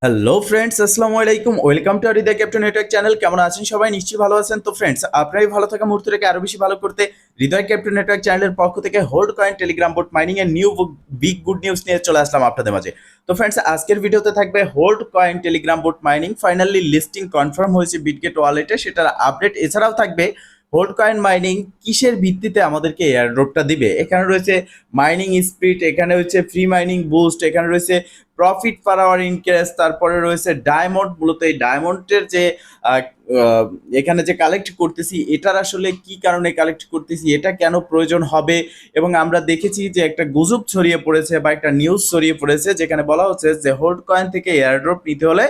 Hello friends, আসসালামু আলাইকুম। Welcome to Hridoy captain network channel. কেমন আছেন সবাই? নিশ্চয়ই ভালো আছেন। তো ফ্রেন্ডস, আপনারাই ভালো থাকা মুহূর্তটাকে আরো বেশি ভালো করতে হৃদয় ক্যাপ্টেন নেটওয়ার্ক চ্যানেলের পক্ষ থেকে hold coin Telegram boat mining এর নিউ বিগ গুড নিউজ নিয়ে চলে আসলাম আপনাদের মাঝে। তো ফ্রেন্ডস, আজকের ভিডিওতে থাকবে hold coin Telegram boat mining finally listing confirm হয়েছে বিটগেট ওয়ালেটে, সেটার আপডেট। এছাড়াও থাকবে হোল্ড কয়েন মাইনিং কিসের ভিত্তিতে আমাদেরকে এয়ারড্রপটা দিবে। এখানে রয়েছে মাইনিং স্পিড, এখানে হচ্ছে ফ্রি মাইনিং বুস্ট, এখানে রয়েছে প্রফিট পার আওয়ার ইনক্রিজ, তারপরে রয়েছে ডায়মন্ড। মূলত এই ডায়মন্ডের যে আহ, আহ, এখানে যে কালেক্ট করতেছি, এটার আসলে কি কারণে কালেক্ট করতেছি, এটা কেন প্রয়োজন হবে। এবং আমরা দেখেছি যে একটা গুজব ছড়িয়ে পড়েছে বা একটা নিউজ ছড়িয়ে পড়েছে, যেখানে বলা হচ্ছে যে হোল্ড কয়েন থেকে এয়ারড্রপ নিতে হলে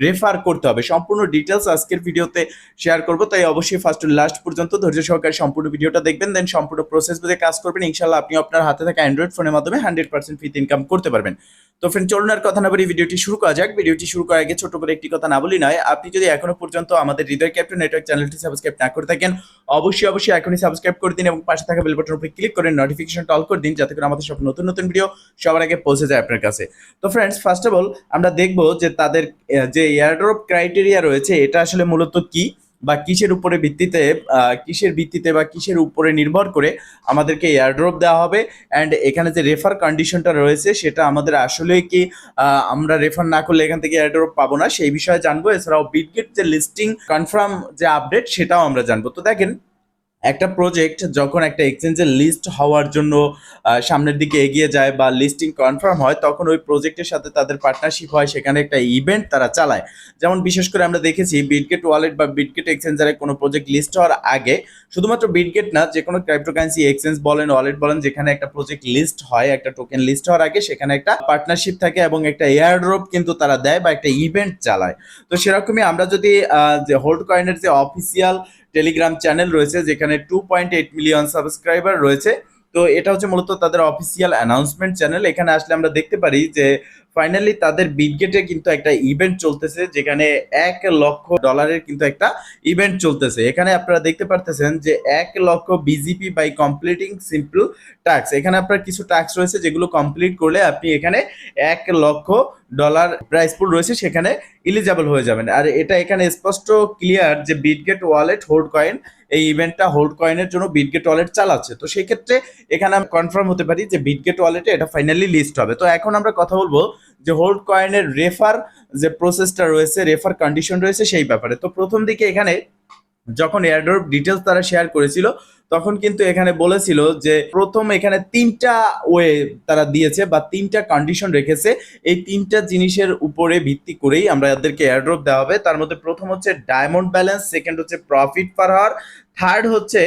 রেফার করতে হবে। সম্পূর্ণ ডিটেলস আজকের ভিডিওতে শেয়ার করব, তাই অবশ্যই ফার্স্ট টু লাস্ট পর্যন্ত ধৈর্য সহকারে সম্পূর্ণ ভিডিওটা দেখবেন, দেন সম্পূর্ণ প্রসেস বুঝে কাজ করবেন। ইনশাল্লাহ আপনি আপনার হাতে থাকা অ্যান্ড্রয়েড ফোনের মাধ্যমে 100% ফ্রিতে ইনকাম করতে পারবেন। তো ফ্রেন্ড, চলুন আর কথা না বলি ভিডিওটি শুরু করা যাক। ভিডিওটি শুরু করার আগে ছোট করে একটি কথা না বলি নয়, আপনি যদি এখনো পর্যন্ত আমাদের হৃদয় ক্যাপ্টেন নেটওয়ার্ক চ্যানেলটি সাবস্ক্রাইব না করে থাকেন, অবশ্যই এখনই সাবস্ক্রাইব করে দিন এবং পাশে থাকা বেল বাটনের উপরে ক্লিক করে নোটিফিকেশনটা অল করে দিন, যাতে করে আমাদের সব নতুন নতুন ভিডিও সবার আগে পৌঁছে যায় আপনার কাছে। তো ফ্রেন্ডস, ফার্স্ট অফ অল আমরা দেখব যে তাদের যে এয়ারড্রপ ক্রাইটেরিয়া রয়েছে, এটা আসলে মূলত কি বা কিসের ভিত্তিতে বা কিসের উপরে নির্ভর করে আমাদেরকে এয়ারড্রপ দেওয়া হবে। অ্যান্ড এখানে যে রেফার কন্ডিশনটা রয়েছে, সেটা আমাদের আসলে কি আমরা রেফার না করলে এখান থেকে এয়ারড্রপ পাবো না, সেই বিষয়ে জানবো। এছাড়াও বিটগেট যে লিস্টিং কনফার্ম যে আপডেট, সেটাও আমরা জানবো। তো দেখেন, একটা প্রজেক্ট যখন একটা এক্সচেঞ্জে লিস্ট হওয়ার জন্য সামনের দিকে এগিয়ে যায় বা লিস্টিং কনফার্ম হয়, তখন ওই প্রজেক্টের সাথে তাদের পার্টনারশিপ হয়, সেখানে একটা ইভেন্ট তারা চালায়। যেমন বিশেষ করে আমরা দেখেছি বিটগেট ওয়ালেট বা বিটগেট এক্সচেঞ্জারে কোনো প্রজেক্ট লিস্ট হওয়ার আগে, শুধুমাত্র বিটগেট না, যে কোনো ক্রিপ্টোকারেন্সি এক্সচেঞ্জ বলেন, ওয়ালেট বলেন, যেখানে একটা প্রজেক্ট লিস্ট হয়, একটা টোকেন লিস্ট হওয়ার আগে সেখানে একটা পার্টনারশিপ থাকে এবং একটা এয়ারড্রপ কিন্তু তারা দেয় বা একটা ইভেন্ট চালায়। তো সেরকমই আমরা যদি যে হোল্ড কয়েনের যে অফিসিয়াল টেলিগ্রাম চ্যানেল রয়েছে, যেখানে 2.8 মিলিয়ন সাবস্ক্রাইবার রয়েছে, তো এটা হচ্ছে মূলত তাদের অফিসিয়াল অ্যানাউন্সমেন্ট চ্যানেল। এখানে আসলে আমরা দেখতে পারি যে ফাইনালি তাদের বিটগেটে কিন্তু একটা ইভেন্ট চলতেছে, যেখানে $1,00,000 কিন্তু একটা ইভেন্ট চলতেছে। এখানে আপনারা দেখতে পারতেছেন যে 1,00,000 BGP by completing simple task. এখানে আপনার কিছু টাস্ক রয়েছে, যেগুলো কমপ্লিট করলে আপনি এখানে $1,00,000 প্রাইস পুল রয়েছে, সেখানে ইলিজিবল হয়ে যাবেন। আর এটা এখানে স্পষ্ট ক্লিয়ার যে বিটগেট ওয়ালেট হোল্ড কয়েন এই ইভেন্টটা হোল্ড কয়েনের জন্য বিটগেট ওয়ালেট চালাচ্ছে। তো সেই ক্ষেত্রে এখানে আমি কনফার্ম হতে পারি যে বিটগেট ওয়ালেটে এটা ফাইনালি লিস্ট হবে। তো এখন আমরা কথা বলবো যে হোল্ড কয়েনের রেফার যে প্রসেসটা রয়েছে, রেফার কন্ডিশন রয়েছে সেই ব্যাপারে। তো প্রথম দিকে এখানে যখন এয়ারড্রপ ডিটেলস তারা শেয়ার করেছিল, তখন কিন্তু এখানে বলেছিল যে প্রথম এখানে তিনটা ওয়ে তারা দিয়েছে বা তিনটা কন্ডিশন রেখেছে। এই তিনটা জিনিসের উপরে ভিত্তি করেই আমরা এদেরকে এয়ারড্রপ দেওয়া হবে। তার মধ্যে প্রথম হচ্ছে ডায়মন্ড ব্যালেন্স, সেকেন্ড হচ্ছে প্রফিট পার আওয়ার, থার্ড হচ্ছে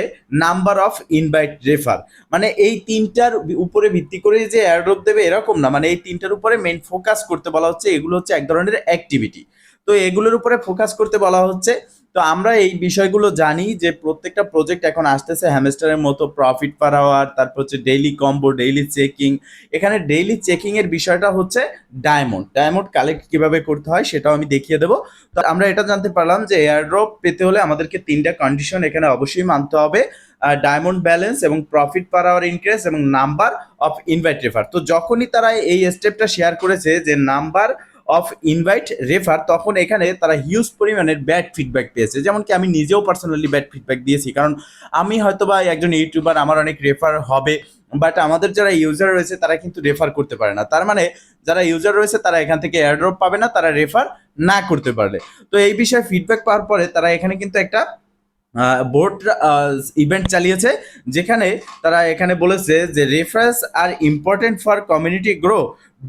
নাম্বার অফ ইনভাইট রেফার। মানে এই তিনটার উপরে ভিত্তি করে যে এয়ারড্রপ দেবে এরকম না, মানে এই তিনটার উপরে মেইন ফোকাস করতে বলা হচ্ছে। এগুলো হচ্ছে এক ধরনের অ্যাক্টিভিটি, তো এগুলোর উপরে ফোকাস করতে বলা হচ্ছে। তো আমরা এই বিষয়গুলো জানি যে প্রত্যেকটা প্রজেক্ট এখন আসতেছে হ্যামস্টারের মতো, প্রফিট পার আওয়ার, তারপর হচ্ছে ডেইলি কম্বো, ডেইলি চেকিং। এখানে ডেইলি চেকিং এর বিষয়টা হচ্ছে ডায়মন্ড কালেক্ট কিভাবে করতে হয় সেটাও আমি দেখিয়ে দেবো। তো আমরা এটা জানতে পারলাম যে এয়ারড্রপ পেতে হলে আমাদেরকে তিনটা কন্ডিশন এখানে অবশ্যই মানতে হবে: ডায়মন্ড ব্যালেন্স এবং প্রফিট পার আওয়ার ইনক্রিজ এবং নাম্বার অফ ইনভাইট রেফার। তো যখনই তারা এই স্টেপটা শেয়ার করেছে যে নাম্বার অফ ইনভাইট রেফার, তখন এখানে তারা হিউজ পরিমাণের ব্যাড ফিডব্যাক পেয়েছে। যেমন কি আমি নিজেও পার্সোনালি ব্যাড ফিডব্যাক দিয়েছি, কারণ আমি হয়তো বা একজন ইউটিউবার, আমার অনেক রেফার হবে, বাট আমাদের যারা ইউজার রয়েছে তারা কিন্তু রেফার করতে পারে না। তার মানে যারা ইউজার রয়েছে তারা এখান থেকে এয়ারড্রপ পাবে না, তারা রেফার না করতে পারলে। তো এই বিষয়ে ফিডব্যাক পাওয়ার পরে তারা এখানে কিন্তু একটা বোর্ড ইভেন্ট চালিয়েছে, যেখানে তারা এখানে বলেছে যে reference are important for community grow,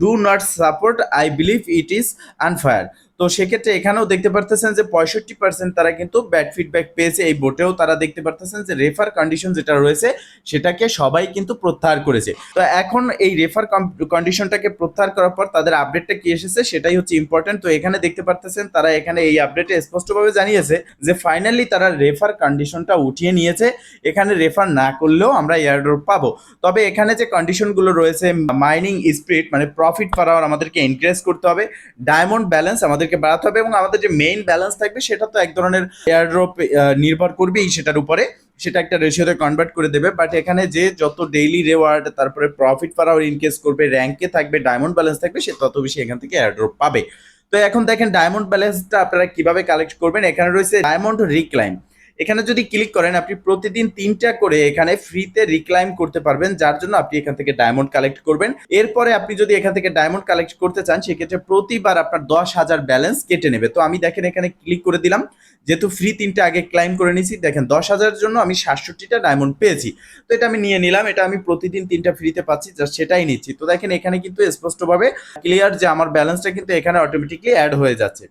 do not support, I believe it is unfair. তো সেক্ষেত্রে এখানেও দেখতে পারতেছেন যে 65% তারা কিন্তু ব্যাড ফিডব্যাক পেয়েছে। এই বোর্ডেও তারা দেখতে পারতেছেন যে রেফার কন্ডিশন যেটা রয়েছে সেটাকে সবাই কিন্তু প্রত্যাহার করেছে। তো এখন এই রেফার কন্ডিশনটাকে প্রত্যাহার করার পর তাদের আপডেটটা কি এসেছে সেটাই হচ্ছে ইম্পর্টেন্ট। তো এখানে দেখতে পারতেছেন তারা এখানে এই আপডেটে স্পষ্টভাবে জানিয়েছে যে ফাইনালি তারা রেফার কন্ডিশনটা উঠিয়ে নিয়েছে। এখানে রেফার না করলেও আমরা এয়ারড্রপ পাবো। তবে এখানে যে কন্ডিশনগুলো রয়েছে, মাইনিং স্পিড মানে প্রফিট পার আওয়ার আমাদেরকে ইনক্রিজ করতে হবে, ডায়মন্ড ব্যালেন্স আমাদেরকে বাড়াতে হবে, এবং আমাদের যে মেইন ব্যালেন্স থাকবে সেটা তো এক ধরনের এয়ারড্রপ নির্ভর করবেই সেটার উপরে, সেটা একটা রেশিওতে কনভার্ট করে দেবে। বাট এখানে যে যত ডেইলি রেওয়ার্ড, তারপরে প্রফিট পার আওয়ার ইনক্রিজ করবে, র্যাঙ্কে থাকবে, ডায়মন্ড ব্যালেন্স থাকবে, সে তত বেশি এখান থেকে এয়ারড্রপ পাবে। তো তো এখন দেখেন ডায়মন্ড ব্যালেন্সটা আপনারা কিভাবে কালেক্ট করবেন। এখানে রয়েছে ডায়মন্ড রিক্লাইম। এখানে যদি ক্লিক করেন আপনি প্রতিদিন 3টা করে এখানে ফ্রিতে রিক্লাইম করতে পারবেন, যার জন্য আপনি এখান থেকে ডায়মন্ড কালেক্ট করবেন। এরপরে আপনি যদি এখান থেকে ডায়মন্ড কালেক্ট করতে চান সেক্ষেত্রে প্রতিবার আপনার 10,000 ব্যালেন্স কেটে নেবে। তো আমি দেখেন এখানে ক্লিক করে দিলাম, যেহেতু ফ্রি 3টা আগে ক্লাইম করে নিয়েছি, দেখেন 10,000-এর জন্য আমি 67টা ডায়মন্ড পেয়েছি। তো এটা আমি নিয়ে নিলাম, এটা আমি প্রতিদিন 3টা ফ্রিতে পাচ্ছি, জাস্ট সেটাই নিচ্ছি। তো দেখেন এখানে কিন্তু স্পষ্টভাবে ক্লিয়ার যে আমার ব্যালেন্সটা কিন্তু এখানে অটোমেটিকলি অ্যাড হয়ে যাচ্ছে।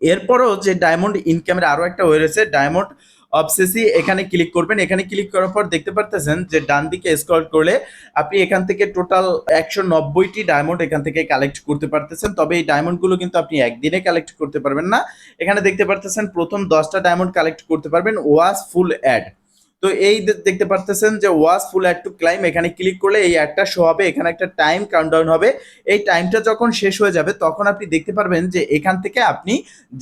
এরপরও যে ডায়মন্ড ইনকামের আরো একটা ওয়ে রয়েছে, ডায়মন্ড অবসেসি। এখানে ক্লিক করবেন। এখানে ক্লিক করার পর দেখতে পারতেছেন যে ডান দিকে স্ক্রল করলে আপনি এখান থেকে টোটাল 190টি ডায়মন্ড এখান থেকে কালেক্ট করতে পারতেছেন। তবে এই ডায়মন্ডগুলো কিন্তু আপনি একদিনে কালেক্ট করতে পারবেন না। এখানে দেখতে পারতেছেন প্রথম 10টা ডায়মন্ড কালেক্ট করতে পারবেন ওয়াজ ফুল অ্যাড। তো এই দেখতে পারতেছেন যে ওয়াজ ফুল অ্যাড টু ক্লাইম, এখানে ক্লিক করলে এই অ্যাডটা শো হবে, এখানে একটা টাইম কাউন্টডাউন হবে। এই টাইমটা যখন শেষ হয়ে যাবে তখন আপনি দেখতে পারবেন যে এখান থেকে আপনি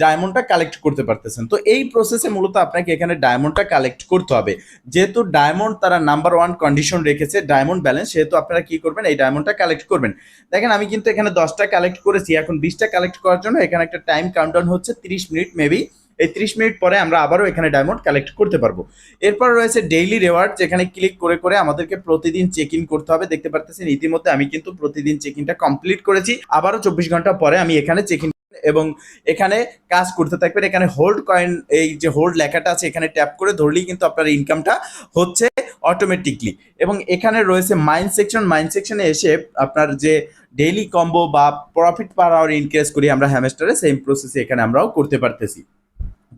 ডায়মন্ডটা কালেক্ট করতে পারতেছেন। তো এই প্রসেসে মূলত আপনাকে এখানে ডায়মন্ডটা কালেক্ট করতে হবে। যেহেতু ডায়মন্ড তারা নাম্বার 1 কন্ডিশন রেখেছে ডায়মন্ড ব্যালেন্স, সেহেতু আপনারা কি করবেন, এই ডায়মন্ডটা কালেক্ট করবেন। দেখেন আমি কিন্তু এখানে 10টা কালেক্ট করেছি, এখন 20টা কালেক্ট করার জন্য এখানে একটা টাইম কাউন্টডাউন হচ্ছে 30 মিনিট মেবি। এই 30 মিনিট পরে আমরা আবারও এখানে ডায়মন্ড কালেক্ট করতে পারবো। এরপর রয়েছে ডেইলি রিওয়ার্ড, যেখানে ক্লিক করে করে আমাদেরকে প্রতিদিন চেক ইন করতে হবে। দেখতে পারতেছেন ইতিমধ্যে আমি কিন্তু প্রতিদিন চেক ইনটা কমপ্লিট করেছি। আবারও 24 ঘন্টা পরে আমি এখানে চেক ইন এবং এখানে কাজ করতে থাকবেন। এখানে হোল্ড কয়েন, এই যে হোল্ড লেখাটা আছে এখানে ট্যাপ করে ধরলেই কিন্তু আপনার ইনকামটা হচ্ছে অটোমেটিকলি। এবং এখানে রয়েছে মাইন্ড সেকশন। মাইন্ড সেকশনে এসে আপনার যে ডেইলি কম্বো বা প্রফিট পার আওয়ার ইনক্রিজ করি আমরা হ্যামস্টারে, সেম প্রসেসে এখানে আমরাও করতে পারতেছি।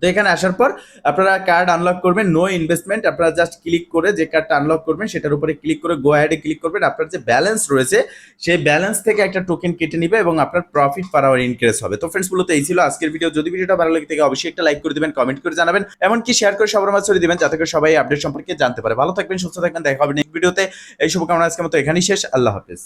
তো এখানে আসার পর আপনারা কার্ড আনলক করবেন, নো ইনভেস্টমেন্ট। আপনারা জাস্ট ক্লিক করে যে কার্ডটা আনলক করবেন সেটার উপরে ক্লিক করে গো অ্যাডে ক্লিক করবেন। আপনার যে ব্যালেন্স রয়েছে সেই ব্যালেন্স থেকে একটা টোকেন কেটে নিবে এবং আপনার প্রফিট পার আওয়ার ইনক্রিজ হবে। তো ফ্রেন্ডস মূলত এই ছিল আজকের ভিডিও। যদি ভিডিওটা ভালো লাগে থাকে অবশ্যই একটা লাইক করে দিবেন, কমেন্ট করে জানাবেন, এমনকি শেয়ার করে সবার মাঝে ছড়িয়ে দিবেন যাতে করে সবাই আপডেট সম্পর্কে জানতে পারে। ভালো থাকবেন, সুস্থ থাকবেন, দেখা হবে নেক্সট ভিডিওতে। এই শুভকামনা আজকের মতো এখানেই শেষ। আল্লাহ হাফেজ।